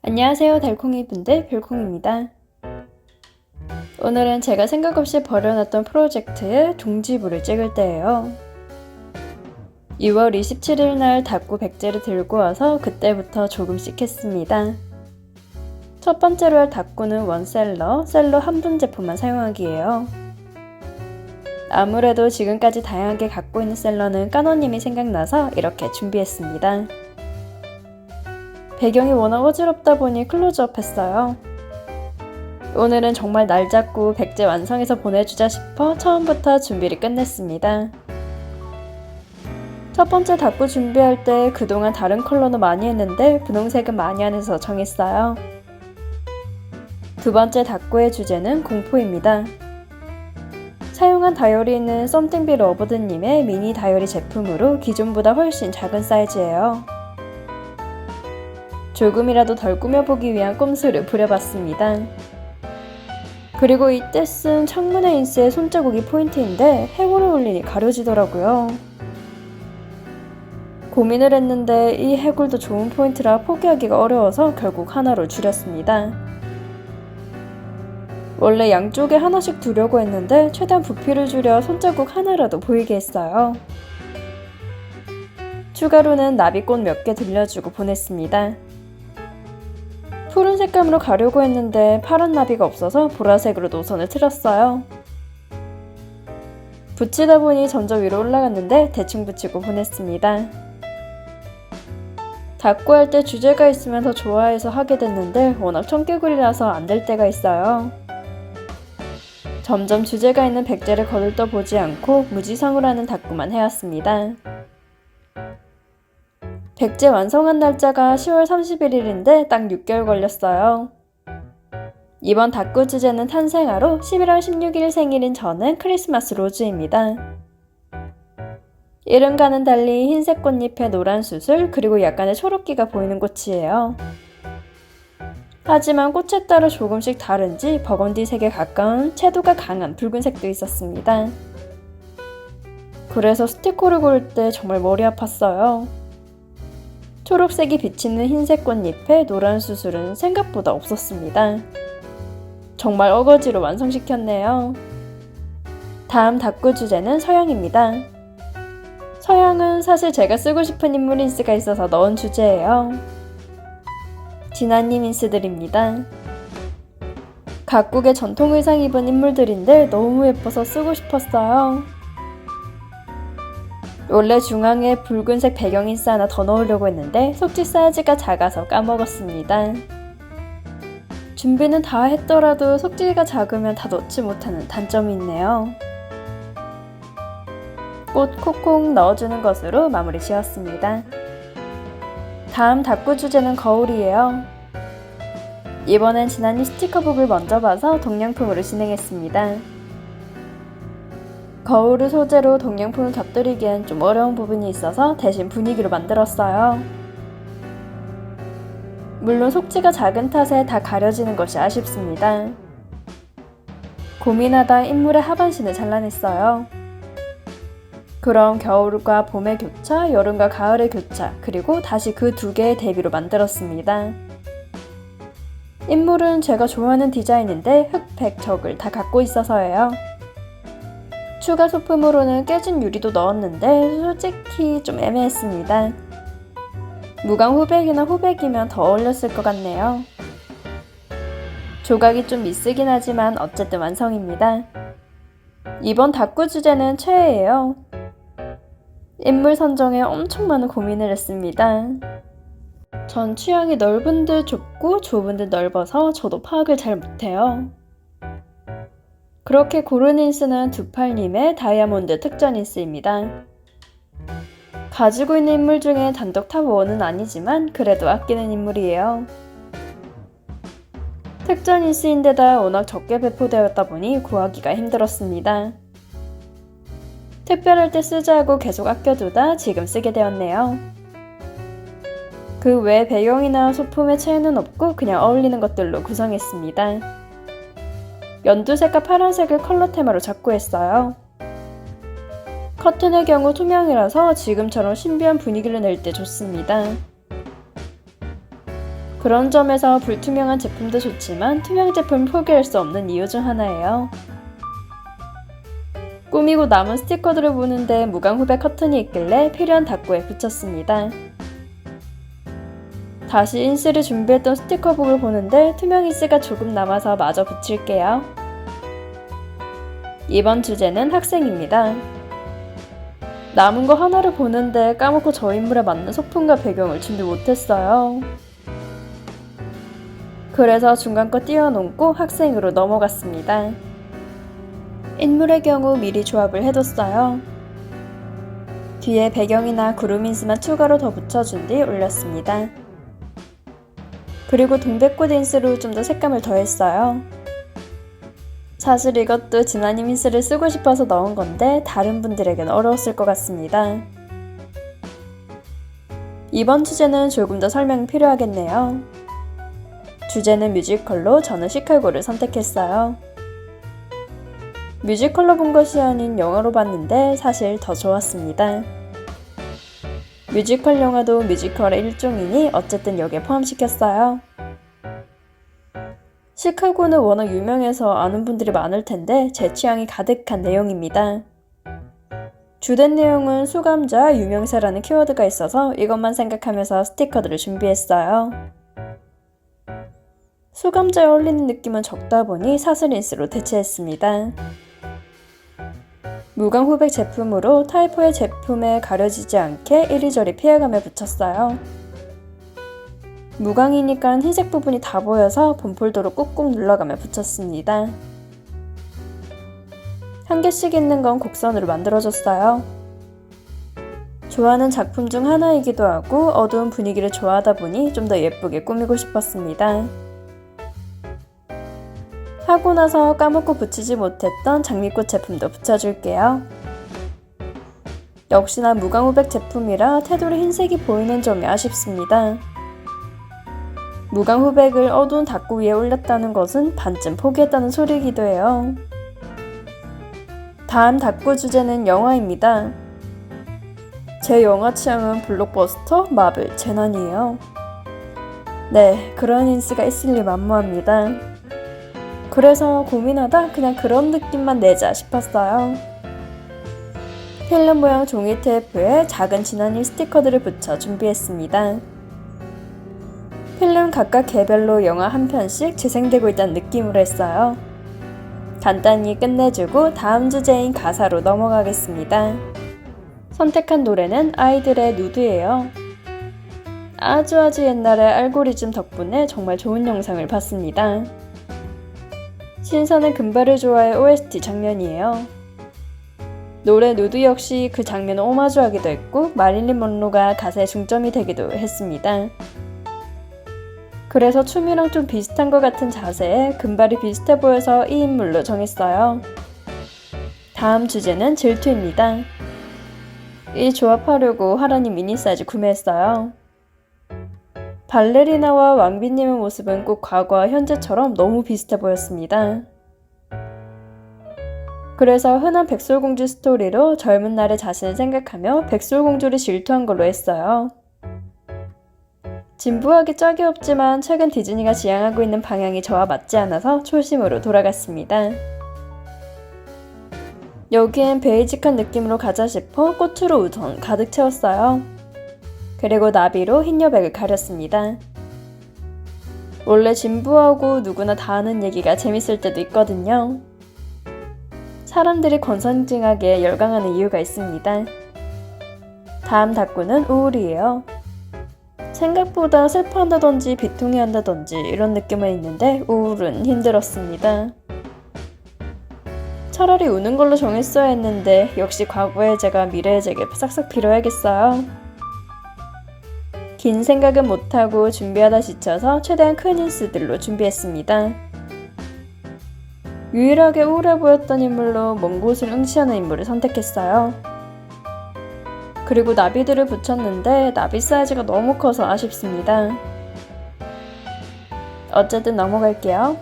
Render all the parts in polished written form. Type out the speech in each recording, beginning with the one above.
안녕하세요 달콩이 분들, 별콩입니다. 오늘은 제가 생각 없이 버려놨던 프로젝트의 종지부를 찍을 때예요. 2월 27일 날 닭구 백제를 들고 와서 그때부터 조금씩 했습니다. 첫 번째로 할 닭구는 원셀러, 셀러 한 분 제품만 사용하기예요. 아무래도 지금까지 다양하게 갖고 있는 셀러는 까노님이 생각나서 이렇게 준비했습니다. 배경이 워낙 어지럽다 보니 클로즈업 했어요. 오늘은 정말 날 잡고 백제 완성해서 보내주자 싶어 처음부터 준비를 끝냈습니다. 첫 번째 닭구 준비할 때 그동안 다른 컬러도 많이 했는데 분홍색은 많이 안 해서 정했어요. 두 번째 닭구의 주제는 공포입니다. 사용한 다이어리는 썸띵비 러버드님의 미니 다이어리 제품으로 기존보다 훨씬 작은 사이즈예요. 조금이라도 덜 꾸며보기 위한 꼼수를 부려봤습니다. 그리고 이때 쓴 창문의 인스의 손자국이 포인트인데 해골을 올리니 가려지더라고요. 고민을 했는데 이 해골도 좋은 포인트라 포기하기가 어려워서 결국 하나로 줄였습니다. 원래 양쪽에 하나씩 두려고 했는데 최대한 부피를 줄여 손자국 하나라도 보이게 했어요. 추가로는 나비꽃 몇 개 들려주고 보냈습니다. 푸른 색감으로 가려고 했는데 파란 나비가 없어서 보라색으로 노선을 틀었어요. 붙이다 보니 점점 위로 올라갔는데 대충 붙이고 보냈습니다. 닭구 할 때 주제가 있으면 더 좋아해서 하게 됐는데 워낙 청개구리라서 안 될 때가 있어요. 점점 주제가 있는 백제를 거들떠 보지 않고 무지성으로 하는 닭구만 해왔습니다. 백제 완성한 날짜가 10월 31일인데 딱 6개월 걸렸어요. 이번 닭구 주제는 탄생하로 11월 16일 생일인 저는 크리스마스 로즈입니다. 이름과는 달리 흰색 꽃잎에 노란 수술 그리고 약간의 초록기가 보이는 꽃이에요. 하지만 꽃에 따라 조금씩 다른지 버건디색에 가까운 채도가 강한 붉은색도 있었습니다. 그래서 스티커를 고를 때 정말 머리 아팠어요. 초록색이 비치는 흰색 꽃잎에 노란 수술은 생각보다 없었습니다. 정말 어거지로 완성시켰네요. 다음 닭구 주제는 서양입니다. 서양은 사실 제가 쓰고 싶은 인물 인스가 있어서 넣은 주제예요. 진아님 인스들입니다. 각국의 전통 의상 입은 인물들인데 너무 예뻐서 쓰고 싶었어요. 원래 중앙에 붉은색 배경 인스 하나 더 넣으려고 했는데 속지 사이즈가 작아서 까먹었습니다. 준비는 다 했더라도 속지가 작으면 다 넣지 못하는 단점이 있네요. 꽃 콕콕 넣어주는 것으로 마무리 지었습니다. 다음 닭구 주제는 거울이에요. 이번엔 진아님 스티커북을 먼저 봐서 동양풍으로 진행했습니다. 거울을 소재로 동양풍을 곁들이기엔 좀 어려운 부분이 있어서 대신 분위기로 만들었어요. 물론 속지가 작은 탓에 다 가려지는 것이 아쉽습니다. 고민하다 인물의 하반신을 잘라냈어요. 그럼 겨울과 봄의 교차, 여름과 가을의 교차, 그리고 다시 그 두 개의 대비로 만들었습니다. 인물은 제가 좋아하는 디자인인데 흑백, 적을 다 갖고 있어서예요. 추가 소품으로는 깨진 유리도 넣었는데 솔직히 좀 애매했습니다. 무광 후백이나 후백이면 더 어울렸을 것 같네요. 조각이 좀 미쓰긴 하지만 어쨌든 완성입니다. 이번 닭구 주제는 최애예요. 인물 선정에 엄청 많은 고민을 했습니다. 전 취향이 넓은 듯 좁고 좁은 듯 넓어서 저도 파악을 잘 못해요. 그렇게 고른 인스는 두팔님의 다이아몬드 특전 인스입니다. 가지고 있는 인물 중에 단독 탑 1은 아니지만 그래도 아끼는 인물이에요. 특전 인스인데다 워낙 적게 배포되었다 보니 구하기가 힘들었습니다. 특별할 때 쓰자 하고 계속 아껴두다 지금 쓰게 되었네요. 그 외 배경이나 소품의 차이는 없고 그냥 어울리는 것들로 구성했습니다. 연두색과 파란색을 컬러 테마로 잡고 했어요. 커튼의 경우 투명이라서 지금처럼 신비한 분위기를 낼 때 좋습니다. 그런 점에서 불투명한 제품도 좋지만 투명 제품을 포기할 수 없는 이유 중 하나예요. 꾸미고 남은 스티커들을 보는데 무광후백 커튼이 있길래 필요한 닫구에 붙였습니다. 다시 인스를 준비했던 스티커북을 보는데 투명 인스가 조금 남아서 마저 붙일게요. 이번 주제는 학생입니다. 남은 거 하나를 보는데 까먹고 저 인물에 맞는 소품과 배경을 준비 못했어요. 그래서 중간 거 띄워놓고 학생으로 넘어갔습니다. 인물의 경우 미리 조합을 해뒀어요. 뒤에 배경이나 구름 인스만 추가로 더 붙여준 뒤 올렸습니다. 그리고 동백꽃 인스로 좀 더 색감을 더했어요. 사실 이것도 진아님 인스를 쓰고 싶어서 넣은 건데 다른 분들에겐 어려웠을 것 같습니다. 이번 주제는 조금 더 설명이 필요하겠네요. 주제는 뮤지컬로 저는 시카고를 선택했어요. 뮤지컬로 본 것이 아닌 영화로 봤는데 사실 더 좋았습니다. 뮤지컬 영화도 뮤지컬의 일종이니 어쨌든 여기에 포함시켰어요. 시카고는 워낙 유명해서 아는 분들이 많을 텐데 제 취향이 가득한 내용입니다. 주된 내용은 수감자, 유명세라는 키워드가 있어서 이것만 생각하면서 스티커들을 준비했어요. 수감자에 어울리는 느낌은 적다 보니 사슬 인스로 대체했습니다. 무광후백 제품으로 타이포의 제품에 가려지지 않게 이리저리 피해가며 붙였어요. 무광이니까 흰색 부분이 다 보여서 본폴더로 꾹꾹 눌러가며 붙였습니다. 한 개씩 있는 건 곡선으로 만들어줬어요. 좋아하는 작품 중 하나이기도 하고 어두운 분위기를 좋아하다 보니 좀 더 예쁘게 꾸미고 싶었습니다. 하고 나서 까먹고 붙이지 못했던 장미꽃 제품도 붙여줄게요. 역시나 무광후백 제품이라 테두리 흰색이 보이는 점이 아쉽습니다. 무광후백을 어두운 닫구 위에 올렸다는 것은 반쯤 포기했다는 소리이기도 해요. 다음 닫구 주제는 영화입니다. 제 영화 취향은 블록버스터, 마블, 재난이에요. 네, 그런 인스가 있을 리 만무합니다. 그래서 고민하다 그냥 그런 느낌만 내자 싶었어요. 필름 모양 종이 테이프에 작은 진한일 스티커들을 붙여 준비했습니다. 필름 각각 개별로 영화 한 편씩 재생되고 있다는 느낌으로 했어요. 간단히 끝내주고 다음 주제인 가사로 넘어가겠습니다. 선택한 노래는 아이들의 누드예요. 아주 옛날에 알고리즘 덕분에 정말 좋은 영상을 봤습니다. 신선한 금발을 좋아해 OST 장면이에요. 노래 누드 역시 그 장면을 오마주하기도 했고 마릴린 먼로가 가사의 중점이 되기도 했습니다. 그래서 춤이랑 좀 비슷한 것 같은 자세에 금발이 비슷해 보여서 이 인물로 정했어요. 다음 주제는 질투입니다. 이 조합하려고 하라님 미니 사이즈 구매했어요. 발레리나와 왕비님의 모습은 꼭 과거와 현재처럼 너무 비슷해 보였습니다. 그래서 흔한 백설공주 스토리로 젊은 날의 자신을 생각하며 백설공주를 질투한 걸로 했어요. 진부하기 짝이 없지만 최근 디즈니가 지향하고 있는 방향이 저와 맞지 않아서 초심으로 돌아갔습니다. 여기엔 베이직한 느낌으로 가자 싶어 꽃으로 우선 가득 채웠어요. 그리고 나비로 흰 여백을 가렸습니다. 원래 진부하고 누구나 다 아는 얘기가 재밌을 때도 있거든요. 사람들이 권선징악에 열광하는 이유가 있습니다. 다음 닫구는 우울이에요. 생각보다 슬퍼한다던지 비통해한다던지 이런 느낌은 있는데 우울은 힘들었습니다. 차라리 우는 걸로 정했어야 했는데 역시 과거의 제가 미래의 제게 싹싹 빌어야겠어요. 긴 생각은 못하고 준비하다 지쳐서 최대한 큰 인스들로 준비했습니다. 유일하게 우울해 보였던 인물로 먼 곳을 응시하는 인물을 선택했어요. 그리고 나비들을 붙였는데 나비 사이즈가 너무 커서 아쉽습니다. 어쨌든 넘어갈게요.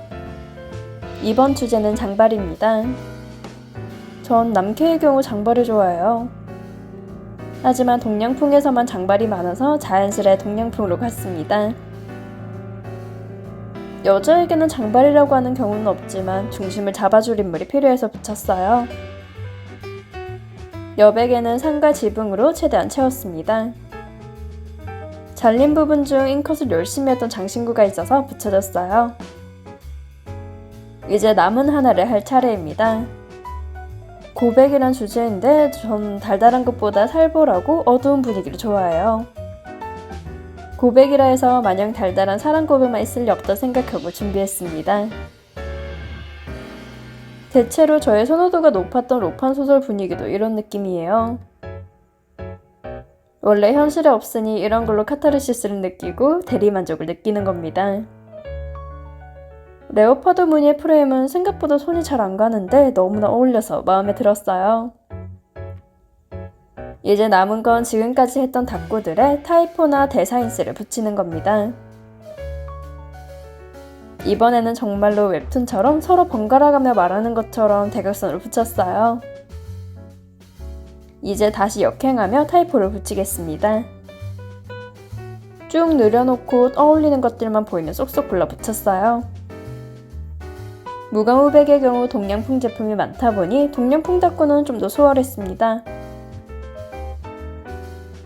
이번 주제는 장발입니다. 전 남캐의 경우 장발을 좋아해요. 하지만 동양풍에서만 장발이 많아서 자연스레 동양풍으로 갔습니다. 여자에게는 장발이라고 하는 경우는 없지만 중심을 잡아줄 인물이 필요해서 붙였어요. 여백에는 상과 지붕으로 최대한 채웠습니다. 잘린 부분 중 인컷을 열심히 했던 장신구가 있어서 붙여줬어요. 이제 남은 하나를 할 차례입니다. 고백이란 주제인데 전 달달한 것보다 살벌하고 어두운 분위기를 좋아해요. 고백이라 해서 마냥 달달한 사랑 고백만 있을 리 없다 생각하고 준비했습니다. 대체로 저의 선호도가 높았던 로판 소설 분위기도 이런 느낌이에요. 원래 현실에 없으니 이런 걸로 카타르시스를 느끼고 대리만족을 느끼는 겁니다. 레오파드 무늬의 프레임은 생각보다 손이 잘 안 가는데 너무나 어울려서 마음에 들었어요. 이제 남은 건 지금까지 했던 닭구들의 타이포나 데사인스를 붙이는 겁니다. 이번에는 정말로 웹툰처럼 서로 번갈아가며 말하는 것처럼 대각선을 붙였어요. 이제 다시 역행하며 타이포를 붙이겠습니다. 쭉 늘여놓고 어울리는 것들만 보이면 쏙쏙 골라 붙였어요. 무광우백의 경우 동양풍 제품이 많다 보니 동양풍 닭구는 좀 더 수월했습니다.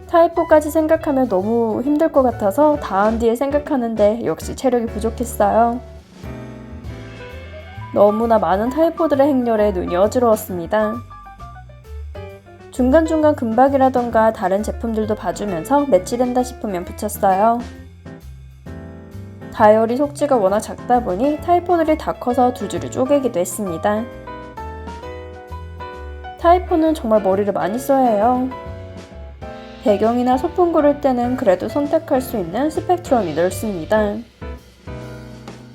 타이포까지 생각하면 너무 힘들 것 같아서 다음 뒤에 생각하는데 역시 체력이 부족했어요. 너무나 많은 타이포들의 행렬에 눈이 어지러웠습니다. 중간중간 금박이라던가 다른 제품들도 봐주면서 매치된다 싶으면 붙였어요. 다이어리 속지가 워낙 작다 보니 타이포들이 다 커서 두 줄을 쪼개기도 했습니다. 타이포는 정말 머리를 많이 써야 해요. 배경이나 소품 고를 때는 그래도 선택할 수 있는 스펙트럼이 넓습니다.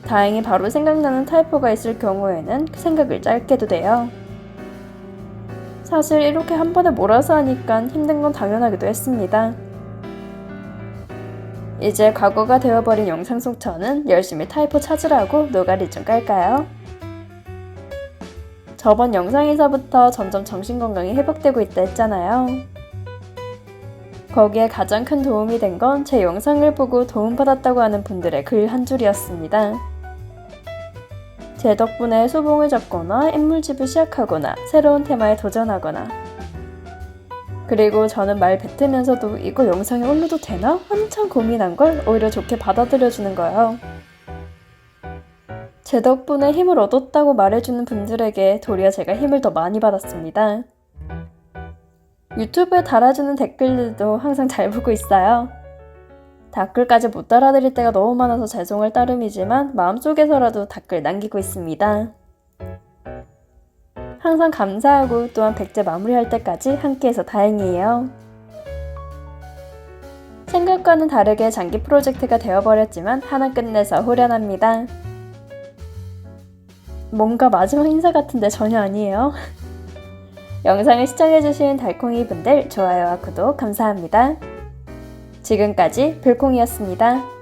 다행히 바로 생각나는 타이포가 있을 경우에는 생각을 짧게도 돼요. 사실 이렇게 한 번에 몰아서 하니까 힘든 건 당연하기도 했습니다. 이제 과거가 되어버린 영상 속 저는 열심히 타이포 찾으라고 노가리 좀 깔까요? 저번 영상에서부터 점점 정신건강이 회복되고 있다 했잖아요. 거기에 가장 큰 도움이 된 건 제 영상을 보고 도움받았다고 하는 분들의 글 한 줄이었습니다. 제 덕분에 수봉을 잡거나 인물집을 시작하거나 새로운 테마에 도전하거나, 그리고 저는 말 뱉으면서도 이거 영상에 올려도 되나? 한참 고민한 걸 오히려 좋게 받아들여주는 거예요. 제 덕분에 힘을 얻었다고 말해주는 분들에게 도리어 제가 힘을 더 많이 받았습니다. 유튜브에 달아주는 댓글들도 항상 잘 보고 있어요. 댓글까지 못 달아드릴 때가 너무 많아서 죄송할 따름이지만 마음속에서라도 댓글 남기고 있습니다. 항상 감사하고 또한 백제 마무리할 때까지 함께해서 다행이에요. 생각과는 다르게 장기 프로젝트가 되어버렸지만 하나 끝내서 후련합니다. 뭔가 마지막 인사 같은데 전혀 아니에요. 영상을 시청해주신 달콩이 분들 좋아요와 구독 감사합니다. 지금까지 별콩이었습니다.